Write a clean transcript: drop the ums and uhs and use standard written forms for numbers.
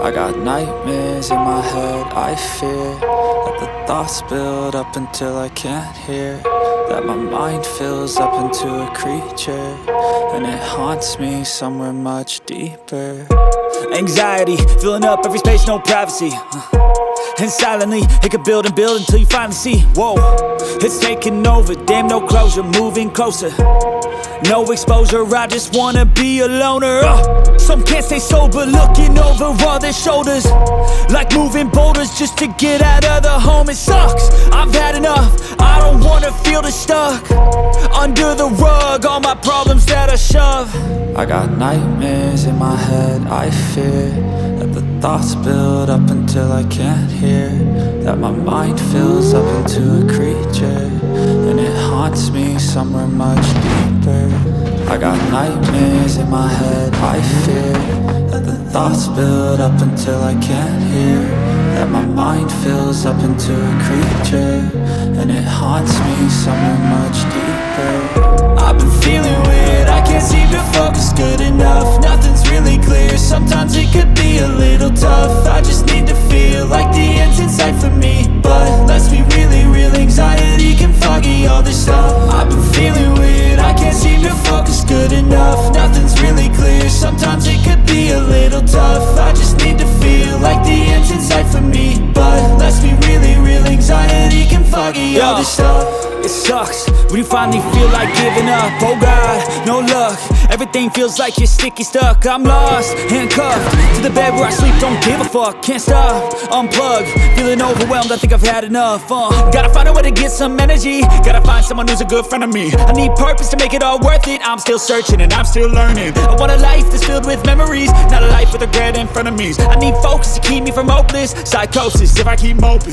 I got nightmares in my head, I fear that the thoughts build up until I can't hear, that my mind fills up into a creature, and it haunts me somewhere much deeper. Anxiety, filling up every space, no privacy. And silently, it could build and build until you finally see, whoa, it's taking over, damn no closure, moving closer. No exposure, I just wanna be a loner. Some can't stay sober, looking over all their shoulders, like moving boulders just to get out of the home. It sucks, I've had enough, I don't wanna feel the stuck under the rug, all my problems that I shove. I got nightmares in my head, I fear that the thoughts build up until I can't hear, that my mind fills up into a creature, and it haunts me somewhere much deeper. I got nightmares in my head, I fear that the thoughts build up until I can't hear, that my mind fills up into a creature, and it haunts me somewhere much deeper. I've been feeling weird, I can't seem to focus good enough, nothing's really clear, sometimes it could be a little tough. I just need to feel like the end's in sight for me, but let's be really real, anxiety can foggy all this stuff. I've been feeling weird, I can't seem to focus good enough, nothing's really clear, sometimes it could be a little tough. I just need to feel like the end's in sight for me, but let's be really real, anxiety can foggy all this stuff. It sucks when you finally feel like giving up. Oh God, no luck, everything feels like you're sticky stuck. I'm lost, handcuffed to the bed where I sleep, don't give a fuck. Can't stop, unplug, feeling overwhelmed, I think I've had enough. Gotta find a way to get some energy, gotta find someone who's a good friend of me. I need purpose to make it all worth it, I'm still searching and I'm still learning. I want a life that's filled with memories, not a life with regret in front of me. I need focus to keep me from hopeless psychosis if I keep moping.